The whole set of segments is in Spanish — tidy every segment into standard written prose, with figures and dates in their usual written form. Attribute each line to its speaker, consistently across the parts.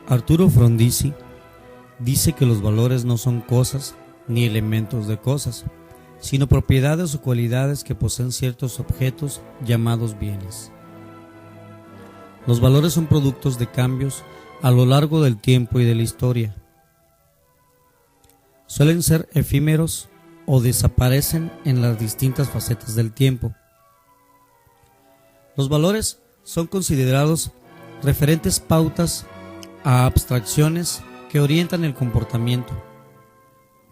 Speaker 1: Arturo Frondizi dice que los valores no son cosas ni elementos de cosas, sino propiedades o cualidades que poseen ciertos objetos llamados bienes. Los valores son productos de cambios a lo largo del tiempo y de la historia. Suelen ser efímeros o desaparecen en las distintas facetas del tiempo. Los valores son considerados referentes pautas a abstracciones que orientan el comportamiento.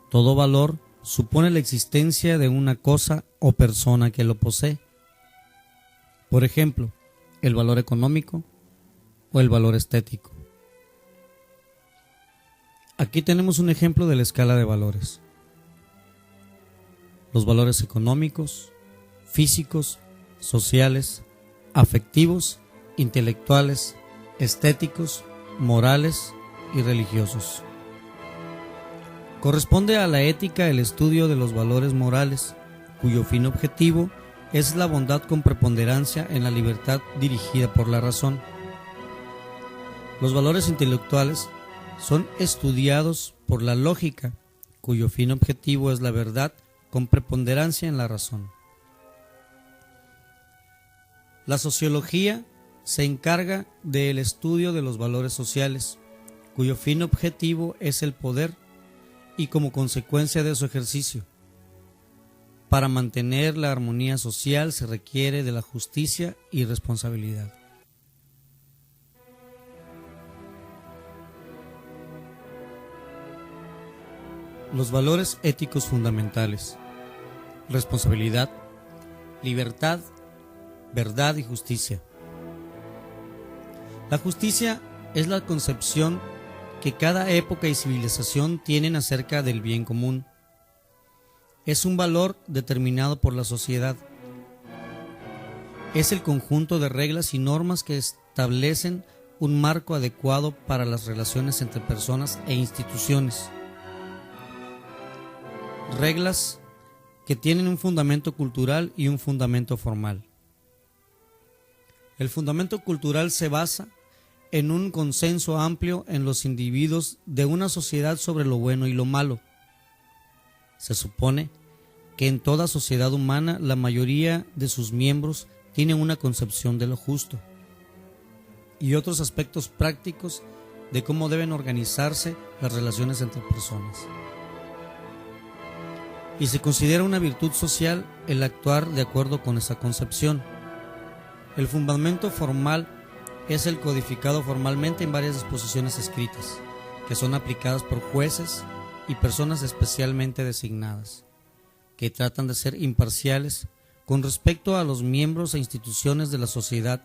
Speaker 1: Todo valor supone la existencia de una cosa o persona que lo posee. Por ejemplo, el valor económico o el valor estético. Aquí tenemos un ejemplo de la escala de valores. Los valores económicos, físicos, sociales, afectivos, intelectuales, estéticos, morales y religiosos. Corresponde a la ética el estudio de los valores morales, cuyo fin objetivo es la bondad con preponderancia en la libertad dirigida por la razón. Los valores intelectuales son estudiados por la lógica, cuyo fin objetivo es la verdad con preponderancia en la razón. La sociología se encarga del estudio de los valores sociales, cuyo fin objetivo es el poder y como consecuencia de su ejercicio. Para mantener la armonía social se requiere de la justicia y responsabilidad. Los valores éticos fundamentales: responsabilidad, libertad, verdad y justicia. La justicia es la concepción que cada época y civilización tienen acerca del bien común. Es un valor determinado por la sociedad. Es el conjunto de reglas y normas que establecen un marco adecuado para las relaciones entre personas e instituciones. Reglas que tienen un fundamento cultural y un fundamento formal. El fundamento cultural se basa en un consenso amplio en los individuos de una sociedad sobre lo bueno y lo malo. Se supone que en toda sociedad humana la mayoría de sus miembros tienen una concepción de lo justo y otros aspectos prácticos de cómo deben organizarse las relaciones entre personas. Y se considera una virtud social el actuar de acuerdo con esa concepción. El fundamento formal es el codificado formalmente en varias disposiciones escritas, que son aplicadas por jueces y personas especialmente designadas, que tratan de ser imparciales con respecto a los miembros e instituciones de la sociedad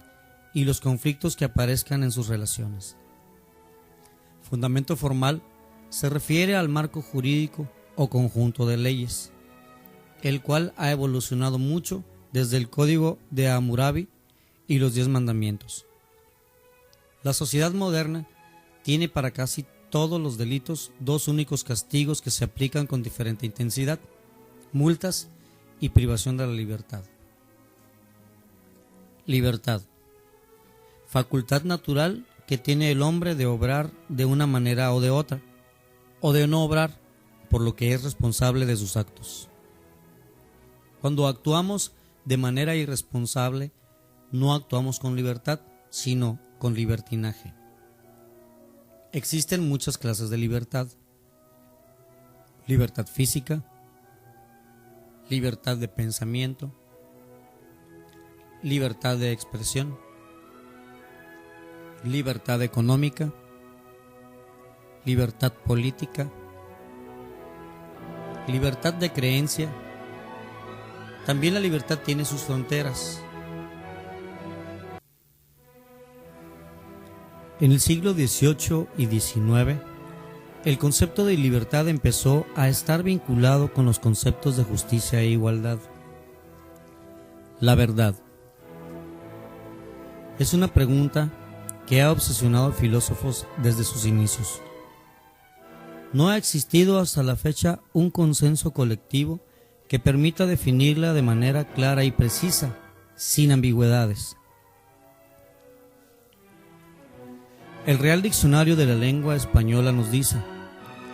Speaker 1: y los conflictos que aparezcan en sus relaciones. Fundamento formal se refiere al marco jurídico o conjunto de leyes, el cual ha evolucionado mucho desde el Código de Hammurabi y los 10 mandamientos. La sociedad moderna tiene para casi todos los delitos dos únicos castigos que se aplican con diferente intensidad: multas y privación de la libertad. Libertad: facultad natural que tiene el hombre de obrar de una manera o de otra, o de no obrar, por lo que es responsable de sus actos. Cuando actuamos de manera irresponsable, no actuamos con libertad, sino con libertinaje. Existen muchas clases de libertad: libertad física, libertad de pensamiento, libertad de expresión, libertad económica, libertad política, libertad de creencia. También la libertad tiene sus fronteras. En el siglo XVIII y XIX, el concepto de libertad empezó a estar vinculado con los conceptos de justicia e igualdad. La verdad es una pregunta que ha obsesionado a filósofos desde sus inicios. No ha existido hasta la fecha un consenso colectivo que permita definirla de manera clara y precisa, sin ambigüedades. El Real Diccionario de la Lengua Española nos dice: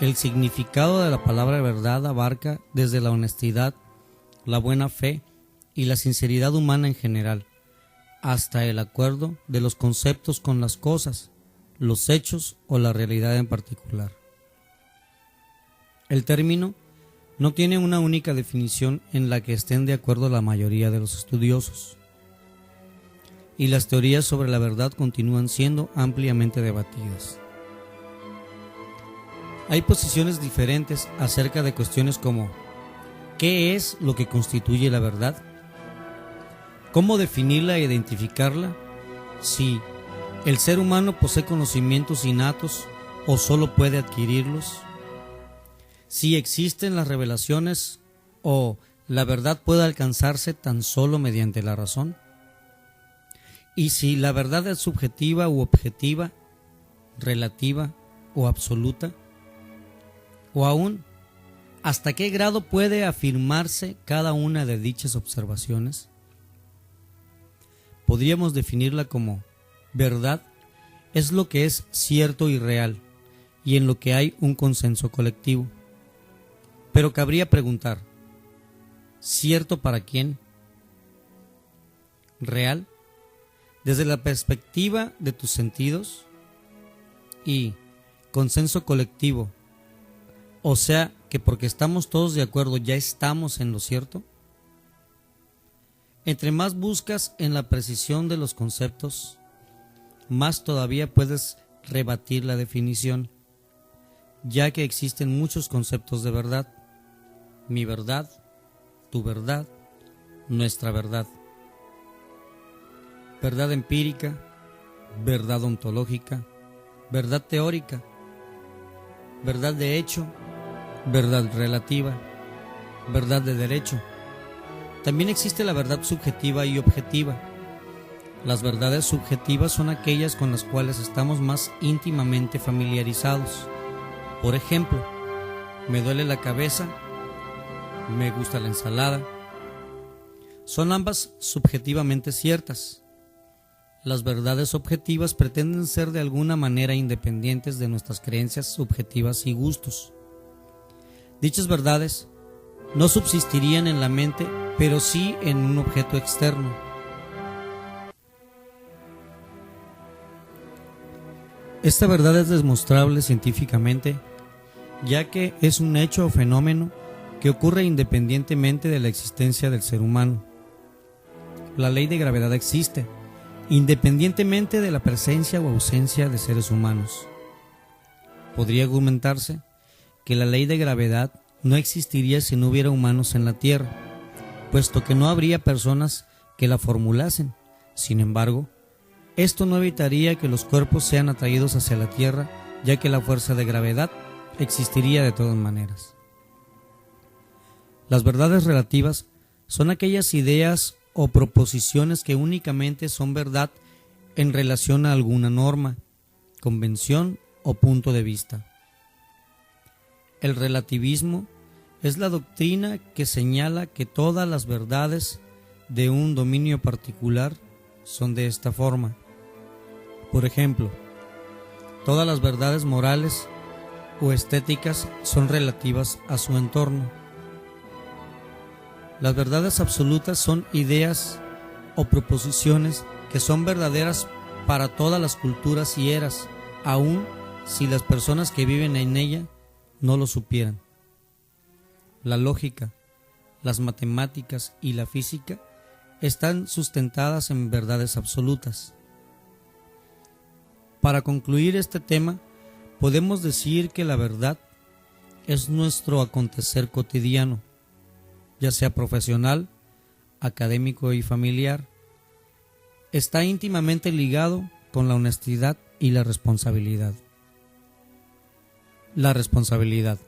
Speaker 1: el significado de la palabra verdad abarca desde la honestidad, la buena fe y la sinceridad humana en general, hasta el acuerdo de los conceptos con las cosas, los hechos o la realidad en particular. El término no tiene una única definición en la que estén de acuerdo la mayoría de los estudiosos, y las teorías sobre la verdad continúan siendo ampliamente debatidas. Hay posiciones diferentes acerca de cuestiones como: ¿qué es lo que constituye la verdad? ¿Cómo definirla e identificarla? Si el ser humano posee conocimientos innatos o solo puede adquirirlos. Si existen las revelaciones o la verdad puede alcanzarse tan solo mediante la razón. Y si la verdad es subjetiva u objetiva, relativa o absoluta. O aún, ¿hasta qué grado puede afirmarse cada una de dichas observaciones? Podríamos definirla como: verdad es lo que es cierto y real, y en lo que hay un consenso colectivo. Pero cabría preguntar: ¿cierto para quién? ¿Real? Desde la perspectiva de tus sentidos. Y consenso colectivo, o sea que porque estamos todos de acuerdo ya estamos en lo cierto. Entre más buscas en la precisión de los conceptos, más todavía puedes rebatir la definición, ya que existen muchos conceptos de verdad: mi verdad, tu verdad, nuestra verdad. Verdad empírica, verdad ontológica, verdad teórica, verdad de hecho, verdad relativa, verdad de derecho. También existe la verdad subjetiva y objetiva. Las verdades subjetivas son aquellas con las cuales estamos más íntimamente familiarizados. Por ejemplo, me duele la cabeza, me gusta la ensalada. Son ambas subjetivamente ciertas. Las verdades objetivas pretenden ser de alguna manera independientes de nuestras creencias subjetivas y gustos. Dichas verdades no subsistirían en la mente, pero sí en un objeto externo. Esta verdad es demostrable científicamente, ya que es un hecho o fenómeno que ocurre independientemente de la existencia del ser humano. La ley de gravedad existe, independientemente de la presencia o ausencia de seres humanos. Podría argumentarse que la ley de gravedad no existiría si no hubiera humanos en la Tierra, puesto que no habría personas que la formulasen. Sin embargo, esto no evitaría que los cuerpos sean atraídos hacia la Tierra, ya que la fuerza de gravedad existiría de todas maneras. Las verdades relativas son aquellas ideas o proposiciones que únicamente son verdad en relación a alguna norma, convención o punto de vista. El relativismo es la doctrina que señala que todas las verdades de un dominio particular son de esta forma. Por ejemplo, todas las verdades morales o estéticas son relativas a su entorno. Las verdades absolutas son ideas o proposiciones que son verdaderas para todas las culturas y eras, aun si las personas que viven en ella no lo supieran. La lógica, las matemáticas y la física están sustentadas en verdades absolutas. Para concluir este tema, podemos decir que la verdad es nuestro acontecer cotidiano, ya sea profesional, académico y familiar. Está íntimamente ligado con la honestidad y la responsabilidad. La responsabilidad.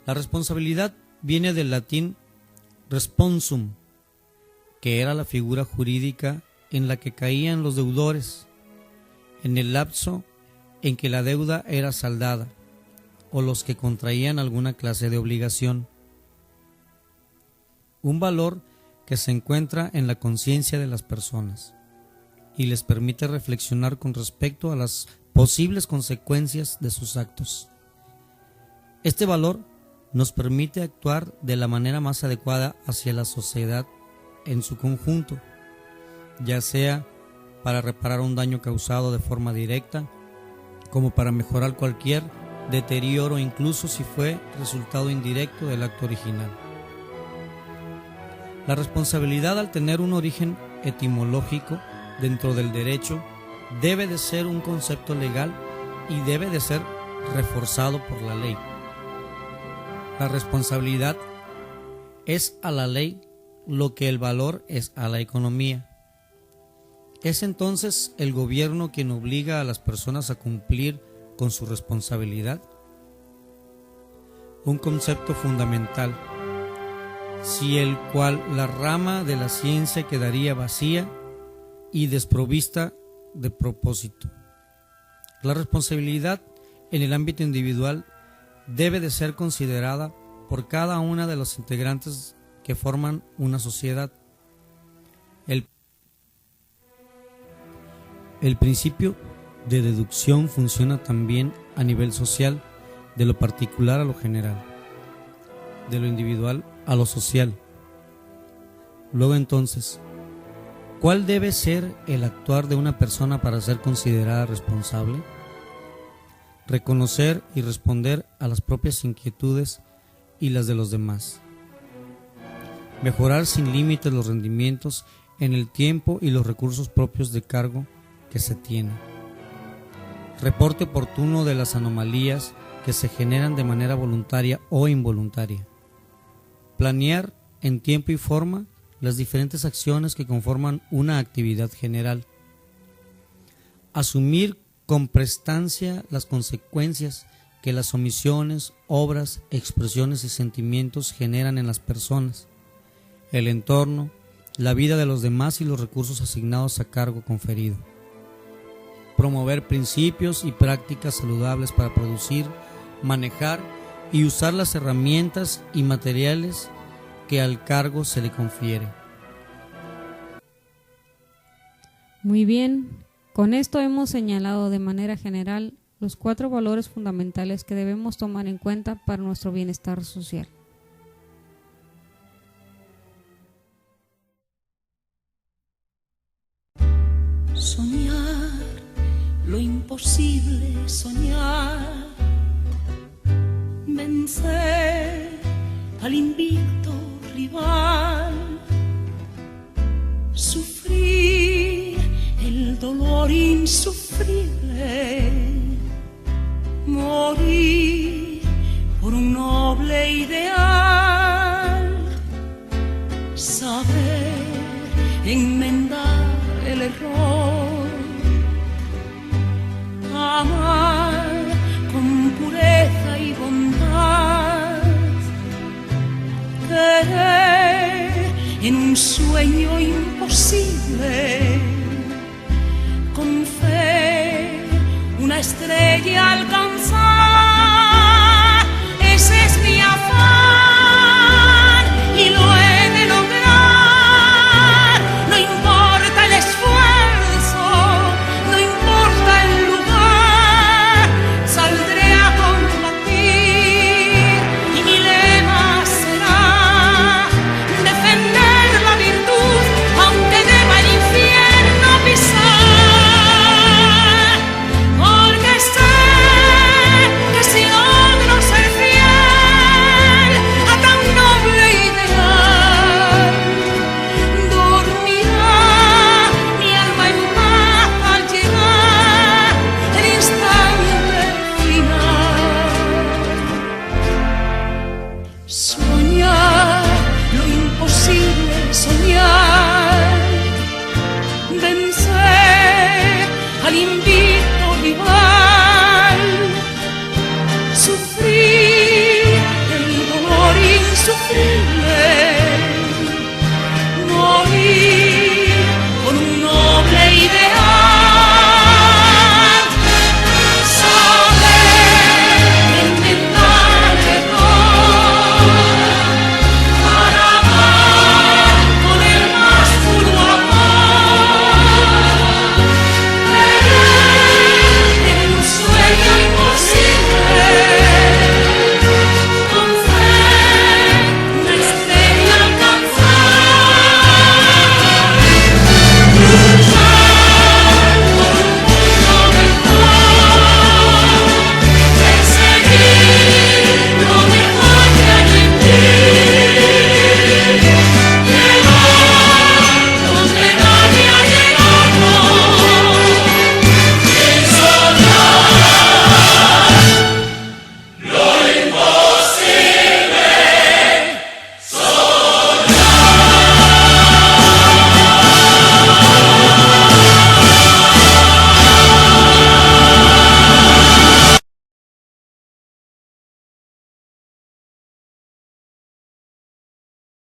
Speaker 1: La responsabilidad viene del latín responsum, que era la figura jurídica en la que caían los deudores en el lapso en que la deuda era saldada, o los que contraían alguna clase de obligación. Un valor que se encuentra en la conciencia de las personas y les permite reflexionar con respecto a las posibles consecuencias de sus actos. Este valor nos permite actuar de la manera más adecuada hacia la sociedad en su conjunto, ya sea para reparar un daño causado de forma directa, como para mejorar cualquier deterioro, incluso si fue resultado indirecto del acto original. La responsabilidad, al tener un origen etimológico dentro del derecho, debe de ser un concepto legal y debe de ser reforzado por la ley. La responsabilidad es a la ley lo que el valor es a la economía. Es entonces el gobierno quien obliga a las personas a cumplir con su responsabilidad. Un concepto fundamental, sin el cual la rama de la ciencia quedaría vacía y desprovista de propósito. La responsabilidad en el ámbito individual debe de ser considerada por cada una de los integrantes que forman una sociedad. El principio de deducción funciona también a nivel social, de lo particular a lo general, de lo individual a lo social. Luego entonces, ¿cuál debe ser el actuar de una persona para ser considerada responsable? Reconocer y responder a las propias inquietudes y las de los demás. Mejorar sin límites los rendimientos en el tiempo y los recursos propios de cargo que se tiene. Reporte oportuno de las anomalías que se generan de manera voluntaria o involuntaria. Planear en tiempo y forma las diferentes acciones que conforman una actividad general. Asumir con prestancia las consecuencias que las omisiones, obras, expresiones y sentimientos generan en las personas, el entorno, la vida de los demás y los recursos asignados a cargo conferido. Promover principios y prácticas saludables para producir, manejar y usar las herramientas y materiales que al cargo se le confiere.
Speaker 2: Muy bien, con esto hemos señalado de manera general los 4 valores fundamentales que debemos tomar en cuenta para nuestro bienestar social.
Speaker 3: Soñar lo imposible, soñar, vencer al invicto rival, sufrir el dolor insufrible, morir por un noble ideal, saber enmendar el error, amar con pureza y bondad, querer en un sueño imposible, con fe una estrella alcanzar. Ese es mi afán y lo he de lograr. No importa el esfuerzo, no importa el lugar, saldré a combatir y mi lema será defender la virtud, aunque deba el infierno pisar, porque sé que si logro ser fiel a tan noble ideal, dormirá mi alma en paz al llegar el instante final. Soñar lo imposible, soñar, vencer al invicto rival, sufrir el dolor insufrible,